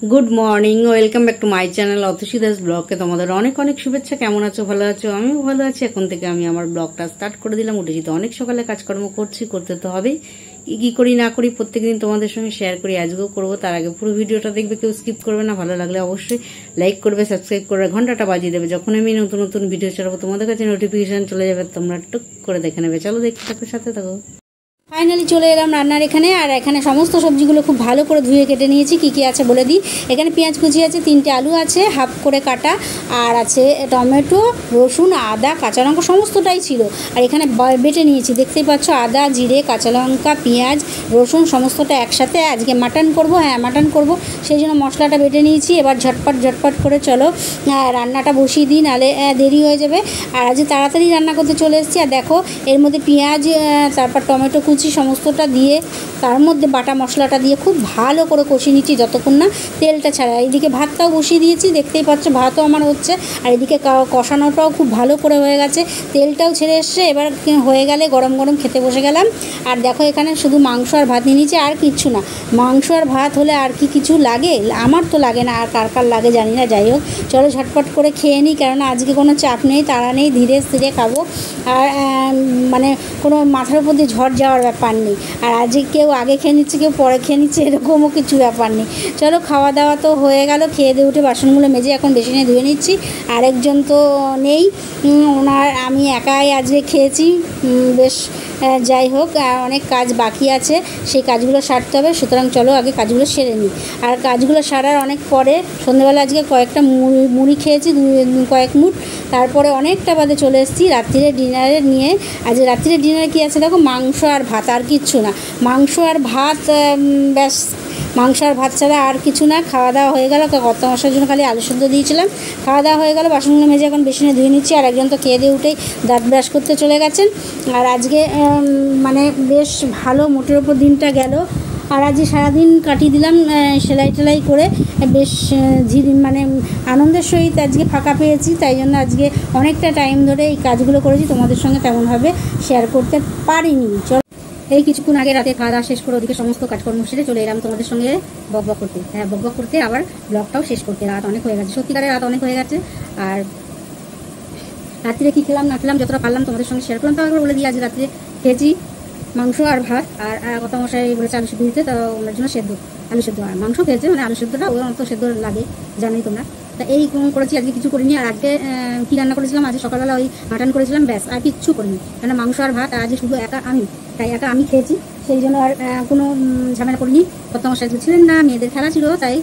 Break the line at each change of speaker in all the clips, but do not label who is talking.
Good morning, welcome back to my channel Atasi Das ব্লগকে তোমাদের অনেক অনেক শুভেচ্ছা। কেমন আছো? ভালো আছো? আমিও ভালো আছি। এখন থেকে আমি আমার ব্লগটা স্টার্ট করে দিলাম। উঠেছি তো অনেক সকালে, কাজকর্ম করতে তো হবেই। কি করি না করি প্রত্যেকদিন তোমাদের সঙ্গে শেয়ার করি, আজকেও করবো। তার আগে পুরো ভিডিওটা দেখবে, কেউ স্কিপ করবে না। ভালো লাগলে অবশ্যই লাইক করবে, সাবস্ক্রাইব করবে, ঘন্টাটা বাজিয়ে দেবে। যখন আমি নতুন নতুন ভিডিও ছাড়বো তোমাদের কাছে নোটিফিকেশন চলে যাবে, তোমরা টুক করে দেখে নেবে। চলো দেখতে থাকো, সাথে থাকো। ফাইনালি চলে এলাম রান্নার এখানে। আর এখানে সমস্ত সবজিগুলো খুব ভালো করে ধুয়ে কেটে নিয়েছি। কী কী আছে বলে দিই। এখানে পেঁয়াজ কুচি আছে, 3টে আলু আছে হাফ করে কাটা, আর আছে টমেটো, রসুন, আদা, কাঁচা লঙ্কা সমস্তটাই ছিল। আর এখানে বেটে নিয়েছি, দেখতেই পাচ্ছ, আদা, জিরে, কাঁচা লঙ্কা, পেঁয়াজ, রসুন সমস্তটা একসাথে। আজকে মাটন করব, মাটন করব, সেই জন্য মশলাটা বেটে নিয়েছি। এবার ঝটপট করে চলো রান্নাটা বসিয়ে দিই, নাহলে দেরি হয়ে যাবে। আর আজকে তাড়াতাড়ি রান্না করতে চলে এসেছি। আর দেখো, এর মধ্যে পেঁয়াজ, তারপর টমেটো কুচি সমস্তটা দিয়ে, তার মধ্যে বাটা মশলাটা দিয়ে খুব ভালো করে কষিয়ে নিচ্ছি যতক্ষণ না তেলটা ছাড়া। এইদিকে ভাতটাও বসিয়ে দিয়েছি, দেখতেই পাচ্ছ ভাতও আমার হচ্ছে। আর এদিকে কষানোটাও খুব ভালো করে হয়ে গেছে, তেলটাও ছেড়ে এসছে। এবার হয়ে গেলে গরম গরম খেতে বসে গেলাম। আর দেখো, এখানে শুধু মাংস আর ভাত নিয়ে নিয়েছি, আর কিচ্ছু না। মাংস আর ভাত হলে আর কি কিছু লাগে? আমার তো লাগে না, আর কার কার লাগে জানি না। যাই হোক, চলো ঝটপট করে খেয়ে নিই, কেননা আজকে কোনো চাপ নেই, তাড়া নেই, ধীরে স্থিরে খাবো। আর মানে কোনো মাথার উপর দিয়ে ঝড় যাওয়ার ব্যাপার নেই। আর আজকে কেউ আগে খেয়ে নিচ্ছে, কেউ পরে খেয়ে নিচ্ছে, এরকমও কিছু ব্যাপার নেই। চলো, খাওয়া দাওয়া তো হয়ে গেল। খেয়ে দিয়ে উঠে বাসনগুলো মেজে এখন বেসিনে ধুয়ে নিচ্ছি। আরেকজন তো নেই, আমি একাই আজকে খেয়েছি। বেশ, যাই হোক, অনেক কাজ বাকি আছে, সেই কাজগুলো সারতে হবে। সুতরাং চলো আগে কাজগুলো সেরে নিই। আর কাজগুলো সারার অনেক পরে সন্ধ্যেবেলা আজকে কয়েকটা মুড়ি খেয়েছি, কয়েক মুঠ। তারপরে অনেকটা বাদে চলে এসেছি রাত্রিরে ডিনারে নিয়ে। আজকে রাত্রিরে ডিনারে কী আছে দেখো, মাংস আর ভাত, আর কিচ্ছু না। মাংস আর ভাত, ব্যাস, মাংস আর ভাত ছাড়া আর কিছু না। খাওয়া দাওয়া হয়ে গেল। কর্তা মশার জন্য খালি আলু সেদ্ধ দিয়েছিলাম। খাওয়া দাওয়া হয়ে গেল, বাসনগুলো মেজে এখন বেসিনে ধুয়ে নিচ্ছি। আর একজন তো খেয়ে দিয়ে উঠেই দাঁত ব্রাশ করতে চলে গেছেন। আর আজকে মানে বেশ ভালো মোটের ওপর দিনটা গেল। আর আজকে সারাদিন কাটিয়ে দিলাম সেলাই টেলাই করে। বেশ মানে আনন্দের সহিত আজকে ফাঁকা পেয়েছি, তাই জন্য আজকে অনেকটা টাইম ধরে এই কাজগুলো করেছি। তোমাদের সঙ্গে তেমনভাবে শেয়ার করতে পারিনি। চল, এই কিছুক্ষণ আগে রাতে খাওয়া দাওয়া শেষ করে ওদিকে সমস্ত কাজকর্ম সেরে চলে এলাম তোমাদের সঙ্গে বকবক করতে, আবার ব্লগটাও শেষ করতে। রাত অনেক হয়ে গেছে, সত্যিকারে রাত অনেক হয়ে গেছে। আর রাত্রিরে কী খেলাম না খেলাম যতটা পারলাম তোমাদের সঙ্গে শেয়ার করলাম। তারপর বলে দিই, আজ রাত্রে খেয়েছি মাংস আর ভাত। আর কত মশাই বলেছে আলু সেদ্ধ দিতে, তো ওনার জন্য আলু সেদ্ধ আর মাংস খেয়েছে। মানে আলু সেদ্ধটা ওর মতো সেদ্ধ লাগে, জানোই তোমরা। তা এই করেছি, আজকে কিছু করিনি। আর আজকে কী রান্না করেছিলাম, আজকে সকালবেলা ওই মাটন করেছিলাম, ব্যাস, আর কিচ্ছু করিনি। কেন মাংস আর ভাত, আর আজকে শুধু একা আমি খেয়েছি, সেই জন্য আর কোনো ঝামেলা করিনি। কত মশাই ছিলেন না, মেয়েদের খেলা ছিল, তাই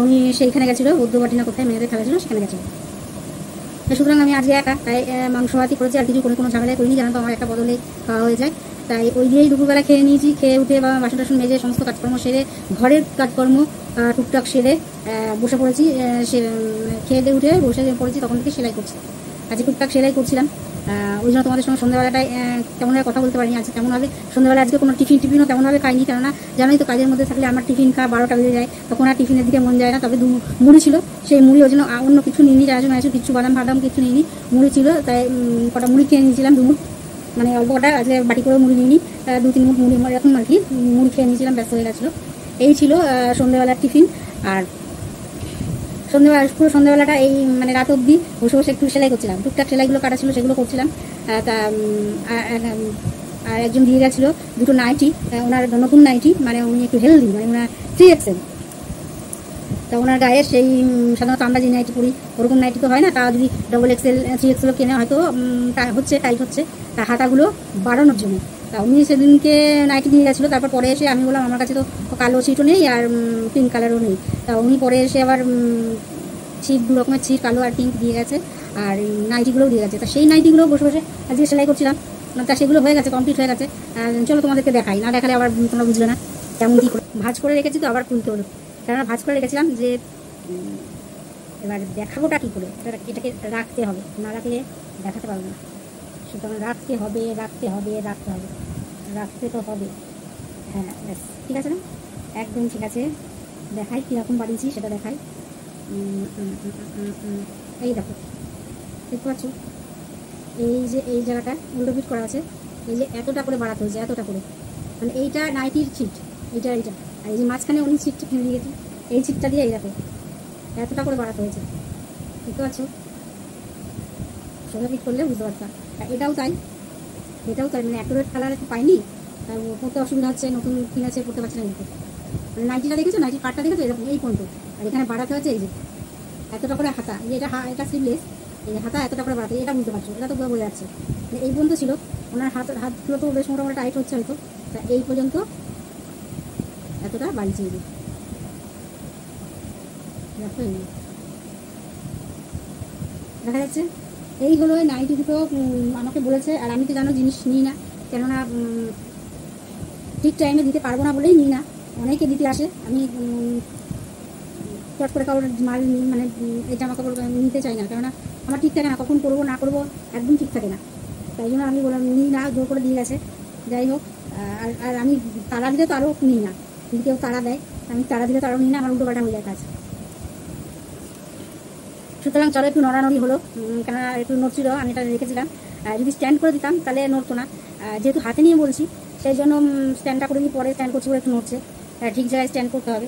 উনি সেইখানে গেছিলো, বৌদ্ধবাটি না কোথায় মেয়েদের খেলা ছিল, সেখানে গেছিলো। সুতরাং আমি আজকে একা, তাই মাংস ভাতই করেছি, আর কিছু কোনো ঝামেলাই করিনি, জানো তো আমার একটা বদলেই খাওয়া হয়ে যায়। তাই ওই দিয়েই দুপুরবেলা খেয়ে নিয়েছি। খেয়ে উঠে বা বাসন টাসন মেজে সমস্ত কাজকর্ম সেরে, ঘরের কাজকর্ম টুকটাক সেরে বসে পড়েছি। খেয়ে দিয়ে উঠে বসে পড়েছি, তখন থেকে সেলাই করছি। আজকে টুকটাক সেলাই করছিলাম, ওই জন্য তোমাদের সঙ্গে সন্ধ্যাবেলাটায় তেমনভাবে কথা বলতে পারিনি। আজকে তেমনভাবে সন্ধ্যাবেলা আজকে কোনো টিফিনও তেমনভাবে খাইনি, কেননা জানোই তো কাজের মধ্যে থাকলে আমার টিফিন খাওয়া 12টা বেজে যায়, তখন আর টিফিনের দিকে মন যায় না। তবে মুড়ি ছিল, সেই মুড়ি, ওই জন্য অন্য কিছু নিইনি, কিছু বাদাম কিছু নিইনি, মুড়ি ছিল, তাই কটা মুড়ি খেয়ে নিয়েছিলাম, 2 মুঠ, মানে অল্প কটা, আজকে বাটি করে মুড়ি নিইনি, 2-3 মুঠ মুড়ি এরকম আর কি মুড়ি খেয়ে নিয়েছিলাম, ব্যস্ত হয়ে গেছিলো। এই ছিল সন্ধ্যাবেলার টিফিন। আর পুরো সন্ধ্যাবেলাটা এই মানে রাত অবধি বসে বসে একটু সেলাই করছিলাম, টুকটাক সেলাইগুলো কাটা ছিল সেগুলো করছিলাম। আর একজন দিয়ে গেছিলো 2টো নাইটি, ওনার নতুন নাইটি, মানে উনি একটু হেলদি, মানে ওনার 3XL, তা ওনার গায়ে সেই সাধারণত আমরা যে নাইটি পরি ওরকম নাইটি তো হয় না, তা যদি XXL 3XL কেনে হয়তো টাইট হচ্ছে, তা হাতাগুলো বাড়ানোর জন্য। তা উনি সেদিনকে নাইটি দিয়ে গেছিলো। তারপর পরে এসে আমি বললাম আমার কাছে তো কালো ছিটও নেই আর পিঙ্ক কালারও নেই। তা উনি পরে এসে আবার ছিট, 2 রকমের ছিট, কালো আর পিঙ্ক দিয়ে গেছে, আর নাইটিগুলোও দিয়ে গেছে। তা সেই নাইটিগুলো বসে বসে আজকে সেলাই করছিলাম। তা সেগুলো হয়ে গেছে, কমপ্লিট হয়ে গেছে। চলো তোমাদেরকে দেখাই, না দেখালে আবার তোমরা বুঝলে না কেমন কী করে। ভাঁজ করে রেখেছি তো, আবার তুলতে হলো, কেননা ভাঁজ করে রেখেছিলাম যে এবার দেখাবোটা কী করে, এটাকে রাখতে হবে, না রাখলে দেখাতে পারবো না। সুতরাং রাখতে হবে, রাখতে তো হবে। হ্যাঁ, ব্যাস, ঠিক আছে না, একদম ঠিক আছে। দেখাই কীরকম বাড়িয়েছি, সেটা দেখাই। এই দেখো, দেখতে পাচ্ছ, এই যে এই জায়গাটা উল্টো পিট করা আছে, এই যে এতটা করে বাড়াতে হয়েছে, এতটা করে, মানে এইটা নাইটির ছিট, এইটা, আর এই যে মাঝখানে উনি ছিটটা ফেলে দিয়েছে,
এই ছিটটা দিয়ে এই দেখো এতটা করে বাড়াতে হয়েছে, বুঝতে পারছো? সোজা পিট করলে বুঝতে পারতাম। এটাও তাই, এটাও তাই, মানে অ্যাকুরেট কালার একটু পাইনি, পড়তে অসুবিধা হচ্ছে, নতুন কিনেছে পড়তে পারছি না কিন্তু। মানে নাইটিটা দেখেছো, নাইটির পাটটা দেখেছো এরকম এই পর্যন্ত, আর এখানে বাড়াতে হচ্ছে এই যে এতটা করে হাতা, এটা স্লিভলেস, এই হাতা এতটা করে বাড়াতে, এটা বুঝতে পারছো, এটা তো পুরো বোঝা যাচ্ছে। মানে এই পর্যন্ত ছিল, ওনার হাতগুলো তো বেশ মোটামুটি টাইট হচ্ছে হয়তো, তা এই পর্যন্ত এতটা বাড়িয়েছে এই যে দেখা যাচ্ছে। এই হলো এই নাইটি দুটো আমাকে বলেছে, আর আমি তো জানো জিনিস নিই না, কেননা ঠিক টাইমে দিতে পারবো না বলেই নিই না। অনেকে দিতে আসে, আমি চট করে কাপড় মাল মানে এই জামা কাপড় নিতে চাই না, কেননা আমার ঠিক থাকে না, কখন করবো না করবো একদম ঠিক থাকে না, তাই জন্য আমি বললাম নিই না, জোর করে দিয়ে গেছে। যাই হোক, আর আমি তাড়া দিলে তো আরও নিই না, যদি কেউ তাড়া দেয় আমি তাড়া দিলে তো আরও নিই না, আমার উল্টো পাল্টা হয়ে যায় কাজ। সুতরাং চলো একটু নড়ানড়ি হলো, কেননা একটু নড়ছিল, আমি এটা রেখেছিলাম। যদি স্ট্যান্ড করে দিতাম তাহলে নড়তো না, যেহেতু হাতে নিয়ে বলছি সেই জন্য স্ট্যান্ডটা করে নিয়ে পরে স্ট্যান্ড করছি বলে একটু নড়ছে, ঠিক জায়গায় স্ট্যান্ড করতে হবে।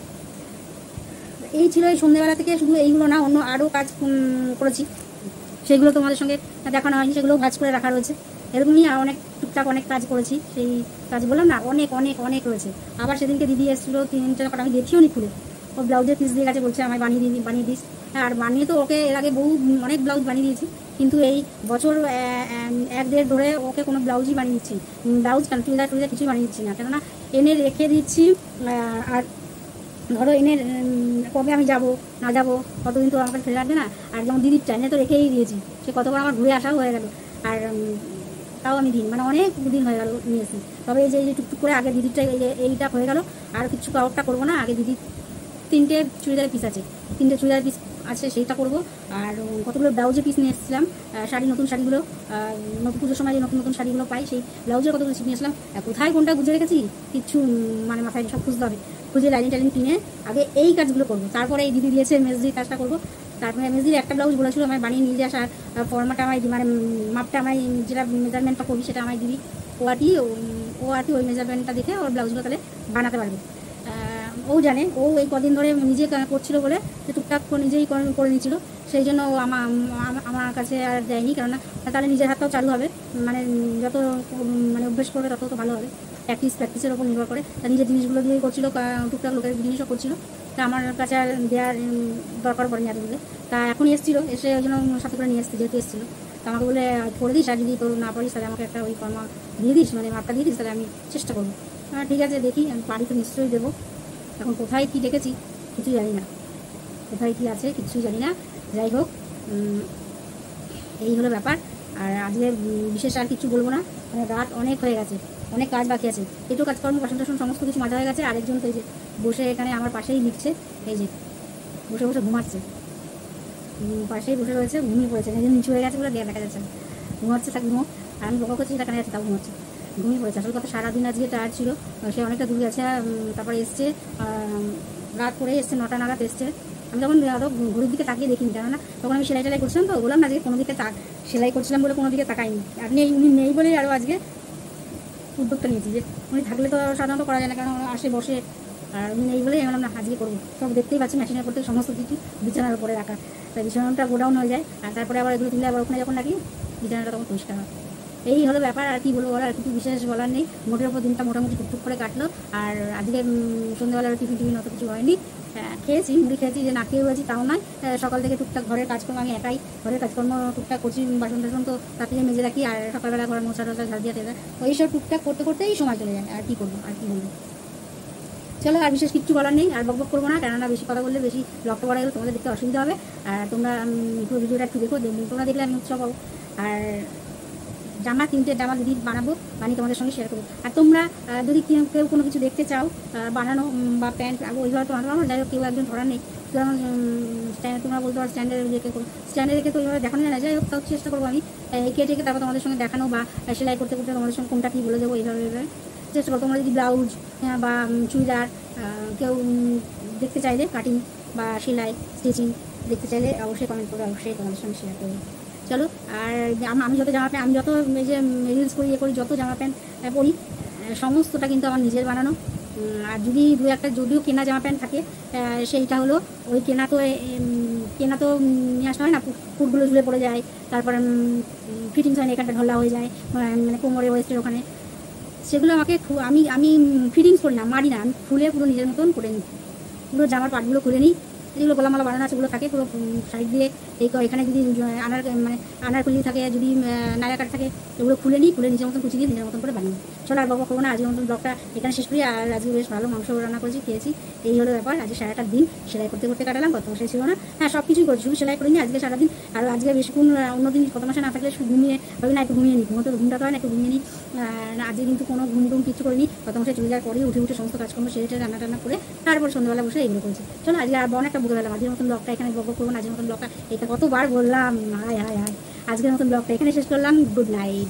এই ছিল এই সন্ধ্যেবেলা থেকে, শুধু এইগুলো না অন্য আরও কাজ করেছি, সেগুলো তোমাদের সঙ্গে দেখানো হয়নি, সেগুলো ভাজ করে রাখা রয়েছে। এরকম নিয়ে অনেক টুকটাক অনেক কাজ করেছি, সেই কাজ বললাম না অনেক অনেক অনেক রয়েছে। আবার সেদিনকে দিদি এসেছিলো 3-4 কাটা, আমি দেখিও নি খুলে, ও ব্লাউজের পিস দিয়ে গেছে, বলছে আমায় বানিয়ে দিস। আর বানিয়ে তো ওকে এর আগে অনেক ব্লাউজ বানিয়ে দিয়েছি, কিন্তু এই বছর 1-1.5 ধরে ওকে কোনো ব্লাউজই বানিয়ে দিচ্ছি, ব্লাউজ কেন চুড়িদার কিছুই বানিয়ে দিচ্ছি না, কেননা এনে রেখে দিচ্ছি। আর ধরো এনে কবে আমি যাবো না যাবো কতদিন তো আমাকে ফেলে রাখবে না, আর যেমন দিদির চাইনে তো রেখেই দিয়েছি, সে কতবার আমার ঘুরে আসাও হয়ে গেল, আর তাও আমি মানে অনেক দিন হয়ে গেল নিয়েছি। তবে এই যে টুকটুক করে আগে দিদিরটা এইটা হয়ে গেল, আর কিছু কাউরটা করবো না, আগে দিদির 3টে চুড়িদারের পিস আছে, 3টে চুড়িদারের পিস আছে সেইটা করবো। আর কতগুলো ব্লাউজের পিস নিয়ে এসেছিলাম, নতুন শাড়িগুলো, নতুন পুজোর সময় যে নতুন শাড়িগুলো পাই, সেই ব্লাউজের কতগুলো নিয়ে এসলাম, কোথায় কোনটা গুজে রেখেছি কিচ্ছু মানে মাথায় সব খুঁজতে হবে, খুঁজে লাইনিং কিনে আগে এই কাজগুলো করবো, তারপরে এই দিদি দিয়েছে মেজদির কাজটা করবো। তারপরে মেজদির একটা ব্লাউজ বলেছিল আমায় বানিয়ে নিয়ে যে আসার, ফর্মাটা আমায় মানে মাপটা আমায় যেটা মেজারমেন্টটা করবি সেটা আমায় দিবি, ও আর কি ওই মেজারমেন্টটা দেখে ওর ব্লাউজগুলো তাহলে বানাতে পারবে। ও জানে, ও এই কদিন ধরে নিজে করছিল বলে যে টুকটাক নিজেই করে নিচ্ছিল, সেই জন্য ও আমার কাছে আর দেয়নি, কেননা তাহলে নিজের হাতটাও চালু হবে, মানে যত মানে অভ্যেস করবে তত তো ভালো হবে, প্র্যাকটিসের ওপর নির্ভর করে। তা নিজের জিনিসগুলো দিয়েই করছিল, টুকটাক লোকের জিনিসও করছিল, তা আমার কাছে আর দেওয়ার দরকার পড়েনি এতগুলো। তা এখন এসেছিলো, এসে ওই জন্য সাথে করে নিয়ে এসছে, যেহেতু এসেছিলো, তা আমাকে বলে করে দিস, আর যদি তোর না পারিস তাহলে আমাকে একটা ওই কর্মা দিয়ে দিস, মানে মাপটা দিয়ে দিস, তাহলে আমি চেষ্টা করবো। ঠিক আছে, দেখি, আমি পারি তো নিশ্চয়ই দেবো। এখন কোথায় কী দেখেছি কিছুই জানি না, কোথায় কী আছে কিছুই জানি না। যাই হোক, এই হলো ব্যাপার। আর আজকে বিশেষ আর কিছু বলবো না, মানে রাত অনেক হয়ে গেছে, অনেক কাজ বাকি আছে, একটু কাজকর্ম বাসন টাসন সমস্ত কিছু মাজা হয়ে গেছে। আরেকজন তো এই যে বসে এখানে আমার পাশেই লিখছে, এই যে বসে বসে ঘুমাচ্ছে, পাশেই বসে রয়েছে, ঘুমিয়ে পড়েছে, নিচু হয়ে গেছে বলে দেখা যাচ্ছে না, ঘুমাচ্ছে, তা ঘুমো। আর আমি বকা করছি সেটা কানে যাচ্ছে, তাও ঘুমাচ্ছে, ঘুমিয়ে পড়েছে। আসলে কথা সারাদিন আজকে টায়ার্ড ছিল, সে অনেকটা দূরে আছে, তারপরে এসছে রাত করে এসছে, 9টা নাগাদ এসছে। আমি তখন ঘড়ির দিকে তাকিয়ে দেখিনি, কেননা তখন আমি সেলাই করছিলাম, তো বললাম না যে কোনো দিকে সেলাই করছিলাম বলে কোনো দিকে তাকাইনি। আর উনি নেই বলেই আরও আজকে উদ্যোগটা নিয়েছি, যে উনি থাকলে তো সাধারণত করা যায় না, কারণ আসে বসে, আর উনি নেই বলেই আমি বললাম না আজকে করবো। সব দেখতেই পাচ্ছি মেশিনের করতে সমস্ত কিছু বিছানার উপরে রাখা, তাই বিছানাটা গোডাউন হয়ে যায়, আর তারপরে আবার এগুলো তুলে আবার ওখানে যখন রাখি বিছানাটা তখন পরিষ্কার হয়। এই হলো ব্যাপার, আর কি বলবো বলার, আর কিছু বিশেষ বলার নেই। মোটের ওপর দিনটা মোটামুটি টুকটুক করে কাটলো। আর আজকে সন্ধ্যাবেলার টিফিন অত কিছু হয়নি, খেয়েছি, মুড়ি খেয়েছি, যে না খেয়ে হয়েছি তাও নয়, সকাল থেকে টুকটাক ঘরের কাজকর্ম আমি একাই ঘরের কাজকর্ম টুকটাক করছি, বাসন টাসন তো তাড়াতাড়ি মেজে রাখি, আর সকালবেলা ঘর মোছা টোছা ঝাড় দিয়ে টেজা ওইসব টুকটাক করতে করতেই সময় চলে যায়। আর কি করবো, আর কি বলবো, চলো, আর বিশেষ কিচ্ছু বলার নেই, আর বকবক করবো না, কেননা বেশি কথা বললে বেশি ব্লগটা বলা গেলে তোমাদের দেখতে অসুবিধা হবে। আর তোমরা পুরো ভিডিওটা একটু দেখো, তোমরা দেখলে আমি উৎসব হবো। আর 3টে জামা দিদি বানিয়ে তোমাদের সঙ্গে শেয়ার করবো। আর তোমরা যদি কেউ কোনো কিছু দেখতে চাও বানানো, বা প্যান্ট ওইভাবে তোমাদের আমার যাই হোক, কেউ একজন ধরার নেই, যেমন তোমরা বলতে পারো স্ট্যান্ডে রেখে তো ওইভাবে দেখানো যায় না, যাই হোক তাও চেষ্টা করবো আমি কেটে তারপর তোমাদের সঙ্গে দেখানো, বা সেলাই করতে করতে তোমাদের সঙ্গে কোনটা কী বলে দেবো, এইভাবে চেষ্টা করো। তোমরা যদি ব্লাউজ বা চুড়িদার কেউ দেখতে চাইলে, কাটিং বা সেলাই স্টিচিং দেখতে চাইলে অবশ্যই কমেন্ট করে, অবশ্যই তোমাদের সঙ্গে শেয়ার করবো। চলো, আর আমি যত জামা প্যান্ট, আমি যত এই যে রিলস করি, যত জামা প্যান্ট পরি, সমস্তটা কিন্তু আমার নিজের বানানো, আর যদি দু একটা যদিও কেনা জামা প্যান্ট থাকে সেইটা হলো ওই কেনা তো নিয়ে আসা হয় না, ফুটগুলো ঝুলে পড়ে যায়, তারপরে ফিটিংস হয় না, এখানটা ঢোলা হয়ে যায়, মানে কোমরে ওয়েস্টের ওখানে, সেগুলো আমাকে আমি ফিটিংস করি না, মারি না, আমি খুলে পুরো নিজের মতন করে নিই, পুরো জামার পাটগুলো খুলে নিই, যেগুলো গলামালা বানানো আছে ওগুলো থাকে পুরো সাইড দিয়ে, এখানে যদি আনারকলি থাকে, যদি নায়রা কাট থাকে, এগুলো খুলে নিই, খুলে নিজের মতন কুচি দিয়ে নিজের মতন করে বানিয়ে। চলো আর বাবা করবো না, আজকের মতন ব্লগটা এখানে শেষ করি। আর আজকে বেশ ভালো মাংস রান্না করেছি, খেয়েছি, এই হলো ব্যাপার। আজকে সারাটা দিন সেলাই করতে করতে কাটালাম, গত মাসে ছিল না, হ্যাঁ সব কিছুই করছি, শুধু সেলাই করিনি আজকে সারাদিন। আর আজকে বেশিক্ষণ অন্যদিন গত মাসে না থাকলে শুধু ঘুমিয়ে ভাবি না একটু ঘুমিয়ে নিই, ঘুমটা তো হয় না, একটু ঘুমিয়ে নিই। আজকে কিন্তু কোনো ঘুম কিছু করিনি, গত মাসে চলে যাওয়ার পরেই উঠে সমস্ত কাজকর্ম সেরে রান্না টান্না করে তারপর সন্ধ্যাবেলা বসে এগুলো করেছি। চলো আজকে আর অনেকটা বুঝে গেলাম, আজকের মতন ব্লগটা এখানে বক করবো না, আজকের মতন ব্লগটা এটা কতবার বললাম, হায় হায় হায়, আজকের মতন ব্লগটা এখানে শেষ করলাম। Good night.